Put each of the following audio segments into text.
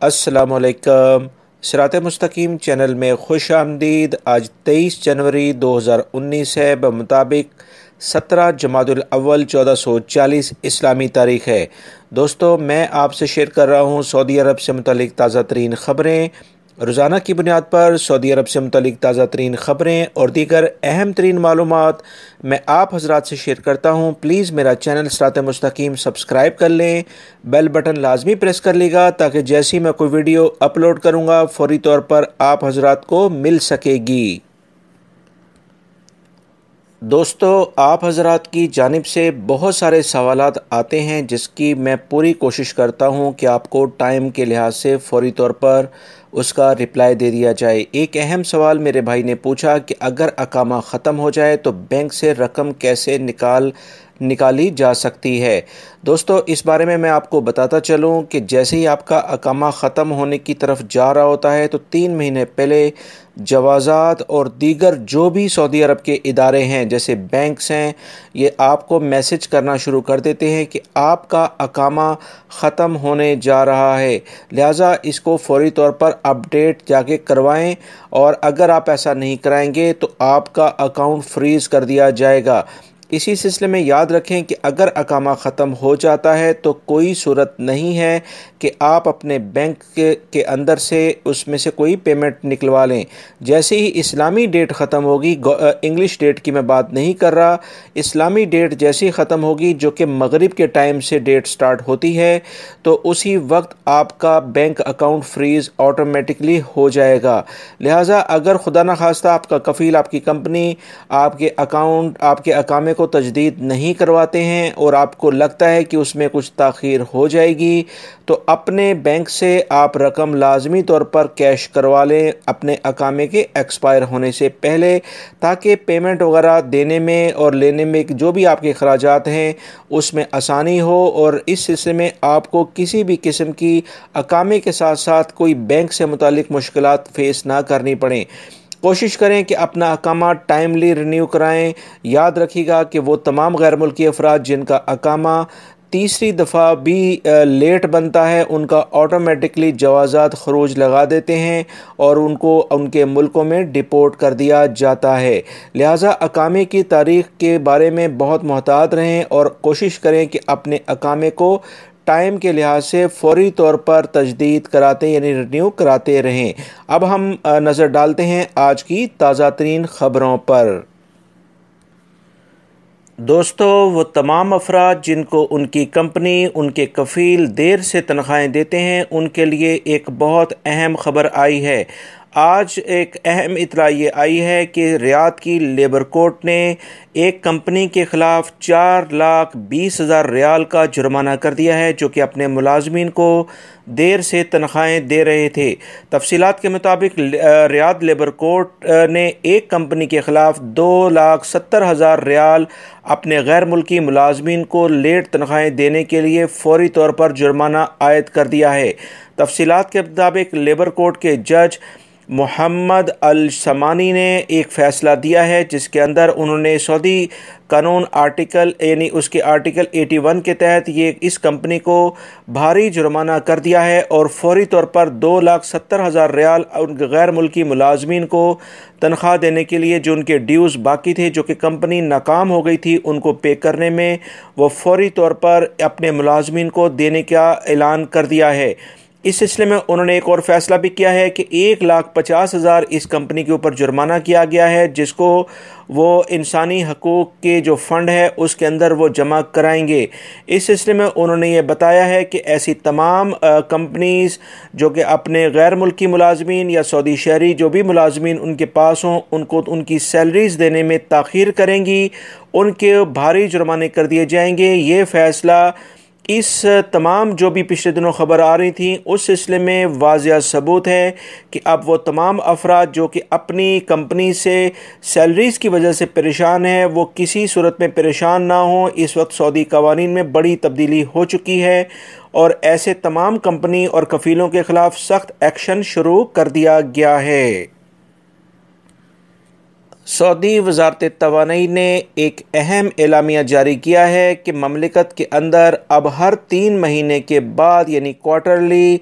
अस्सलामुअलैकुम। सिरात मुस्तकीम चैनल में खुश आमदीद। आज 23 जनवरी 2019 है, बमुताबिक 17 जमादुल अव्वल 1440 इस्लामी तारीख़ है। दोस्तों, मैं आपसे शेयर कर रहा हूँ सऊदी अरब से मुतल्लिक़ ताज़ा तरीन ख़बरें। रोज़ाना की बुनियाद पर सऊदी अरब से मुतल्लिक़ ताज़ा तरीन ख़बरें और दीगर अहम तरीन मालूमात मैं आप हज़रात से शेयर करता हूँ। प्लीज़ मेरा चैनल सिरात मुस्तकीम सब्सक्राइब कर लें, बेल बटन लाजमी प्रेस कर लीजिएगा ताकि जैसे ही मैं कोई वीडियो अपलोड करूँगा फ़ौरी तौर पर आप हज़रात को मिल सकेगी। दोस्तों, आप हज़रात की जानिब से बहुत सारे सवालात आते हैं जिसकी मैं पूरी कोशिश करता हूं कि आपको टाइम के लिहाज से फ़ौरी तौर पर उसका रिप्लाई दे दिया जाए। एक अहम सवाल मेरे भाई ने पूछा कि अगर अकामा ख़त्म हो जाए तो बैंक से रकम कैसे निकाली जा सकती है। दोस्तों, इस बारे में मैं आपको बताता चलूं कि जैसे ही आपका अकामा ख़त्म होने की तरफ जा रहा होता है तो 3 महीने पहले जवाज़ात और दीगर जो भी सऊदी अरब के इदारे हैं जैसे बैंक्स हैं, ये आपको मैसेज करना शुरू कर देते हैं कि आपका अकामा ख़त्म होने जा रहा है, लिहाजा इसको फ़ौरी तौर पर अपडेट जाके करवाएं और अगर आप ऐसा नहीं कराएंगे तो आपका अकाउंट फ्रीज़ कर दिया जाएगा। इसी सिलसिले में याद रखें कि अगर अकामा ख़त्म हो जाता है तो कोई सूरत नहीं है कि आप अपने बैंक के अंदर से उसमें से कोई पेमेंट निकलवा लें। जैसे ही इस्लामी डेट ख़त्म होगी, इंग्लिश डेट की मैं बात नहीं कर रहा, इस्लामी डेट जैसे ही ख़त्म होगी जो कि मगरिब के टाइम से डेट स्टार्ट होती है, तो उसी वक्त आपका बैंक अकाउंट फ्रीज़ ऑटोमेटिकली हो जाएगा। लिहाजा अगर खुदा न खास्ता आपका कफ़ील, आपकी कंपनी आपके अकामे को तजदीद नहीं करवाते हैं और आपको लगता है कि उसमें कुछ ताख़ीर हो जाएगी, तो अपने बैंक से आप रकम लाजमी तौर पर कैश करवा लें अपने अकामे के एक्सपायर होने से पहले, ताकि पेमेंट वगैरह देने में और लेने में जो भी आपके अखराजात हैं उसमें आसानी हो और इस सिलसिले में आपको किसी भी किस्म की अकामे के साथ साथ कोई बैंक से मुतालिक मुश्किलात फेस ना करनी पड़े। कोशिश करें कि अपना अकामा टाइमली रिन्यू कराएं। याद रखिएगा कि वो तमाम गैर मुल्की अफराद जिनका अकामा तीसरी दफ़ा भी लेट बनता है, उनका ऑटोमेटिकली जवाज़ात खरूज लगा देते हैं और उनको उनके मुल्कों में डिपोर्ट कर दिया जाता है। लिहाजा अकामे की तारीख़ के बारे में बहुत मोहतात रहें और कोशिश करें कि अपने अकामे को टाइम के लिहाज से फ़ौरी तौर पर तजदीद कराते यानी रिन्यू कराते रहें। अब हम नज़र डालते हैं आज की ताज़ा तरीन ख़बरों पर। दोस्तों, वो तमाम अफराद जिनको उनकी कंपनी, उनके कफ़ील देर से तनख्वाहें देते हैं, उनके लिए एक बहुत अहम ख़बर आई है। आज एक अहम इत्तला ये आई है कि रियाद की लेबर कोर्ट ने एक कंपनी के ख़िलाफ़ 4,20,000 रियाल का जुर्माना कर दिया है जो कि अपने मुलाजमीन को देर से तनख्वाहें दे रहे थे। तफसीलात के मुताबिक रियाद लेबर कोर्ट ने एक कंपनी के ख़िलाफ़ 2,70,000 रियाल अपने गैर मुल्की मुलाजमीन को लेट तनख्वाहें देने के लिए फ़ौरी तौर पर जुर्माना आयद कर दिया है। तफसीलात के मुताबिक लेबर कोर्ट के जज मोहम्मद अल समानी ने एक फ़ैसला दिया है जिसके अंदर उन्होंने सऊदी कानून आर्टिकल यानी उसके आर्टिकल 81 के तहत ये इस कंपनी को भारी जुर्माना कर दिया है और फ़ौरी तौर पर 2,70,000 रियाल उन गैर मुल्की मुलाजमीन को तनख्वाह देने के लिए जो उनके ड्यूज़ बाकी थे, जो कि कंपनी नाकाम हो गई थी उनको पे करने में, वो फ़ौरी तौर पर अपने मुलाजमीन को देने का ऐलान कर दिया है। इस सिलसिले में उन्होंने एक और फ़ैसला भी किया है कि 1,50,000 इस कंपनी के ऊपर जुर्माना किया गया है जिसको वो इंसानी हकूक़ के जो फ़ंड है उसके अंदर वो जमा कराएंगे। इस सिलसिले में उन्होंने ये बताया है कि ऐसी तमाम कंपनीज़ जो कि अपने गैर मुल्की मुलाजमीन या सऊदी शहरी जो भी मुलाजमीन उनके पास हों उनको उनकी सैलरीज़ देने में ताख़ीर करेंगी, उनके भारी जुर्माने कर दिए जाएंगे। ये फ़ैसला इस तमाम जो भी पिछले दिनों ख़बर आ रही थी उस सिलसिले में वाज़िया सबूत है कि अब वो तमाम अफराद जो कि अपनी कंपनी से सैलरीज़ की वजह से परेशान है वो किसी सूरत में परेशान ना हो। इस वक्त सऊदी कवानीन में बड़ी तब्दीली हो चुकी है और ऐसे तमाम कंपनी और कफ़ीलों के ख़िलाफ़ सख्त एक्शन शुरू कर दिया गया है। सऊदी वज़ारत तवानाई ने एक अहम एलामिया जारी किया है कि ममलिकत के अंदर अब हर 3 महीने के बाद यानी क्वार्टरली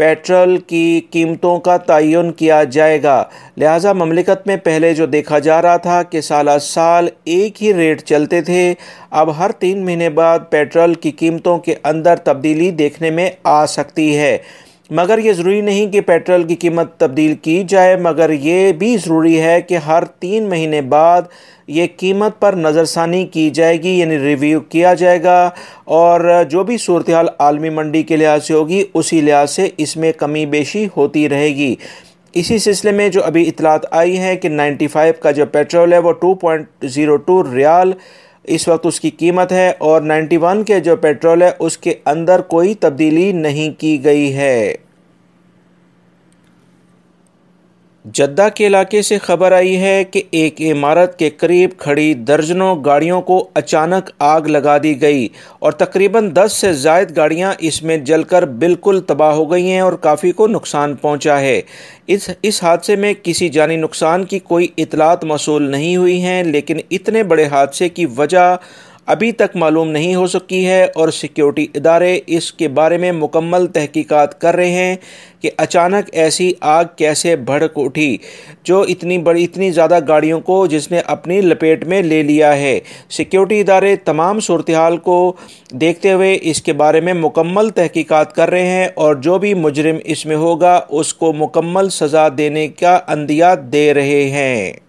पेट्रोल की कीमतों का तयन किया जाएगा। लिहाजा ममलिकत में पहले जो देखा जा रहा था कि साल साल एक ही रेट चलते थे, अब हर 3 महीने बाद पेट्रोल की कीमतों के अंदर तब्दीली देखने में आ सकती है। मगर ये ज़रूरी नहीं कि पेट्रोल की कीमत तब्दील की जाए, मगर ये भी ज़रूरी है कि हर 3 महीने बाद ये कीमत पर नज़रसानी की जाएगी, यानी रिव्यू किया जाएगा, और जो भी सूरत हाल आलमी मंडी के लिहाज से होगी उसी लिहाज से इसमें कमी बेशी होती रहेगी। इसी सिलसिले में जो अभी इतलात आई है कि 95 का जो पेट्रोल है वो 2.02 रियाल इस वक्त उसकी कीमत है, और 91 के जो पेट्रोल है उसके अंदर कोई तब्दीली नहीं की गई है। जद्दा के इलाके से खबर आई है कि एक इमारत के करीब खड़ी दर्जनों गाड़ियों को अचानक आग लगा दी गई और तकरीबन 10 से ज़ायद गाड़ियां इसमें जलकर बिल्कुल तबाह हो गई हैं और काफ़ी को नुकसान पहुंचा है। इस हादसे में किसी जानी नुकसान की कोई इतलात मौसूल नहीं हुई हैं, लेकिन इतने बड़े हादसे की वजह अभी तक मालूम नहीं हो सकी है और सिक्योरिटी इदारे इसके बारे में मुकम्मल तहकीकात कर रहे हैं कि अचानक ऐसी आग कैसे भड़क उठी जो इतनी ज़्यादा गाड़ियों को जिसने अपनी लपेट में ले लिया है। सिक्योरिटी इदारे तमाम सूरत हाल को देखते हुए इसके बारे में मुकम्मल तहकीकात कर रहे हैं और जो भी मुजरिम इसमें होगा उसको मुकम्मल सज़ा देने का अंदिया दे रहे हैं।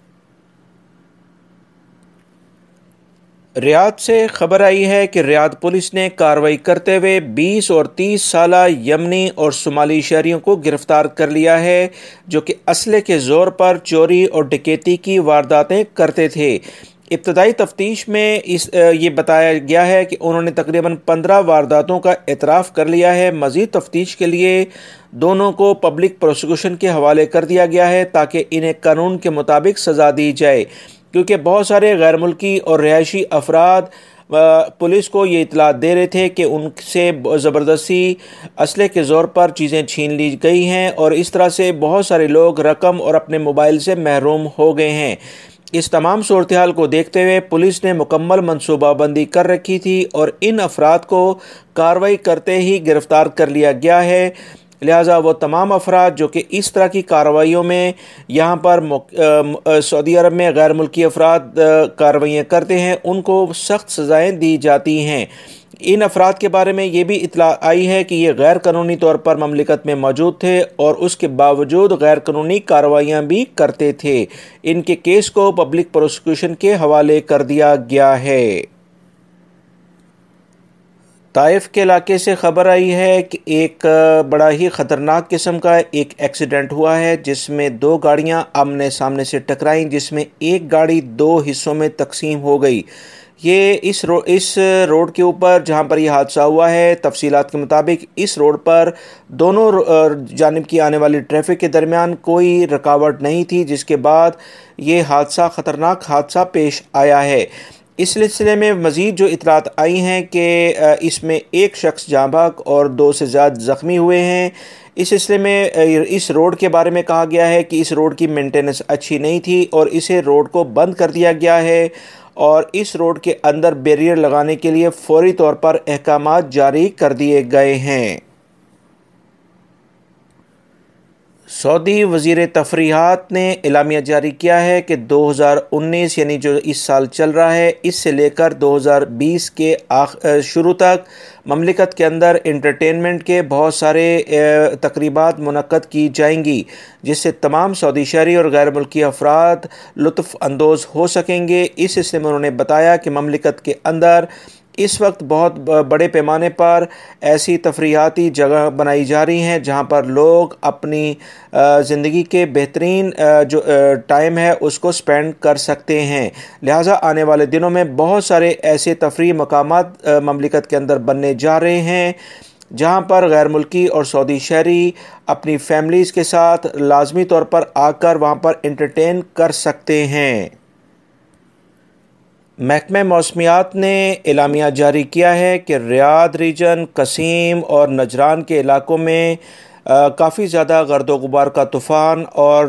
रियाद से खबर आई है कि रियाद पुलिस ने कार्रवाई करते हुए 20 और 30 साला यमनी और सोमाली शहरियों को गिरफ्तार कर लिया है, जो कि असले के ज़ोर पर चोरी और डकैती की वारदातें करते थे। इब्तदाई तफ्तीश में ये बताया गया है कि उन्होंने तकरीबन 15 वारदातों का एतराफ़ कर लिया है। मज़ीद तफ्तीश के लिए दोनों को पब्लिक प्रोसिक्यूशन के हवाले कर दिया गया है ताकि इन्हें कानून के मुताबिक सज़ा दी जाए, क्योंकि बहुत सारे गैर मुल्की और रिहायशी अफराद पुलिस को ये इतलात दे रहे थे कि उनसे ज़बरदस्ती असले के ज़ोर पर चीज़ें छीन ली गई हैं और इस तरह से बहुत सारे लोग रकम और अपने मोबाइल से महरूम हो गए हैं। इस तमाम सूरत हाल को देखते हुए पुलिस ने मुकम्मल मनसूबाबंदी कर रखी थी और इन अफराद को कार्रवाई करते ही गिरफ़्तार कर लिया गया है। लिहाजा वो तमाम अफराद जो कि इस तरह की कार्रवाइयों में यहाँ पर सऊदी अरब में गैर मुल्की अफराद कार्रवाइयाँ करते हैं उनको सख्त सज़ाएँ दी जाती हैं। इन अफराद के बारे में ये भी इतला आई है कि ये गैर कानूनी तौर पर ममलिकत में मौजूद थे और उसके बावजूद गैर कानूनी कार्रवाइयाँ भी करते थे। इनके केस को पब्लिक प्रोसिक्यूशन के हवाले कर दिया गया है। ताइफ के इलाके से खबर आई है कि एक बड़ा ही ख़तरनाक किस्म का एक एक्सीडेंट हुआ है जिसमें 2 गाड़ियां आमने सामने से टकराईं, जिसमें एक गाड़ी 2 हिस्सों में तकसीम हो गई। ये इस रोड के ऊपर जहां पर यह हादसा हुआ है, तफसीलात के मुताबिक इस रोड पर दोनों जानिब की आने वाली ट्रैफिक के दरमियान कोई रुकावट नहीं थी, जिसके बाद ये ख़तरनाक हादसा पेश आया है। इस सिलसिले में मज़ीद जो इतलात आई हैं कि इसमें एक शख्स जाँ बहक और 2 से ज़्यादा ज़ख्मी हुए हैं। इस सिलसिले में इस रोड के बारे में कहा गया है कि इस रोड की मेंटेनेंस अच्छी नहीं थी और इसे रोड को बंद कर दिया गया है और इस रोड के अंदर बैरियर लगाने के लिए फौरी तौर पर अहकामात जारी कर दिए गए हैं। सऊदी वज़ीर तफरीहात ने एलामिया जारी किया है कि 2019 यानी जो इस साल चल रहा है इससे लेकर 2020 के शुरू तक ममलिकत के अंदर इंटरटेनमेंट के बहुत सारे तकरीबात मुनक्कद की जाएंगी, जिससे तमाम सऊदी शहरी और गैर मुल्की अफराद लुत्फ़ अंदोज़ हो सकेंगे। इस सिलसिले में उन्होंने बताया कि ममलिकत के अंदर इस वक्त बहुत बड़े पैमाने पर ऐसी तफरीहाती जगह बनाई जा रही हैं जहां पर लोग अपनी ज़िंदगी के बेहतरीन जो टाइम है उसको स्पेंड कर सकते हैं। लिहाजा आने वाले दिनों में बहुत सारे ऐसे तफरीह मकामात ममलिकत के अंदर बनने जा रहे हैं जहां पर गैर मुल्की और सऊदी शहरी अपनी फैमिलीज़ के साथ लाजमी तौर पर आकर वहां पर इंटरटेन कर सकते हैं। महकमे मौसमियात ने एलामिया जारी किया है कि रियाद रीजन, कसीम और नजरान के इलाकों में काफ़ी ज़्यादा गर्दो गुबार का तूफ़ान और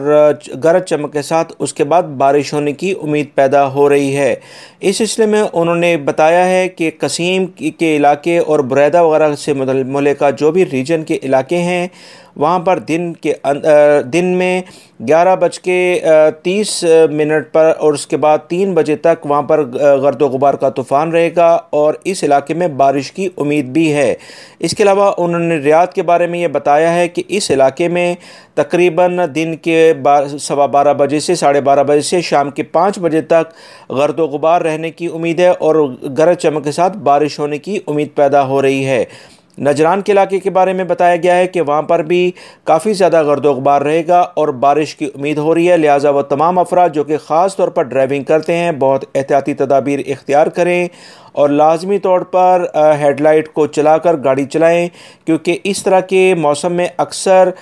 गरज चमक के साथ उसके बाद बारिश होने की उम्मीद पैदा हो रही है। इस सिलसिले में उन्होंने बताया है कि कसीम के इलाके और बुरैदा वगैरह से मुतल्लिका जो भी रीजन के इलाके हैं वहाँ पर दिन में 11:30 पर और उसके बाद 3 बजे तक वहाँ पर गर्दो गुबार का तूफ़ान रहेगा और इस इलाके में बारिश की उम्मीद भी है। इसके अलावा उन्होंने रियाद के बारे में ये बताया है कि इस इलाके में तकरीबन दिन के 12:15 बजे से 12:30 बजे से शाम के 5 बजे तक गर्दो गुबार रहने की उम्मीद है और गरज चमक के साथ बारिश होने की उम्मीद पैदा हो रही है। नजरान के इलाके के बारे में बताया गया है कि वहाँ पर भी काफ़ी ज़्यादा गर्दो गुबार रहेगा और बारिश की उम्मीद हो रही है, लिहाजा वह तमाम अफराद जो कि ख़ास तौर पर ड्राइविंग करते हैं बहुत एहतियाती तदाबीर इख्तियार करें और लाजमी तौर पर हेडलाइट को चलाकर गाड़ी चलाएं, क्योंकि इस तरह के मौसम में अक्सर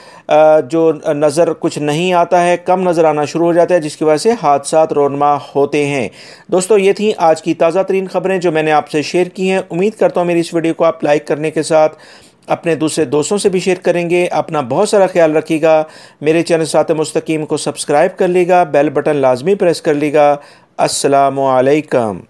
जो नज़र कुछ नहीं आता है, कम नज़र आना शुरू हो जाता है, जिसकी वजह से हादसात रोनमा होते हैं। दोस्तों, ये थी आज की ताज़ा तरीन ख़बरें जो मैंने आपसे शेयर की हैं। उम्मीद करता हूँ मेरी इस वीडियो को आप लाइक करने के साथ अपने दूसरे दोस्तों से भी शेयर करेंगे। अपना बहुत सारा ख्याल रखिएगा। मेरे चैनल सिरात मुस्तकीम को सब्सक्राइब कर लीजिएगा, बेल बटन लाजमी प्रेस कर लीजिएगा। अस्सलामु अलैकुम।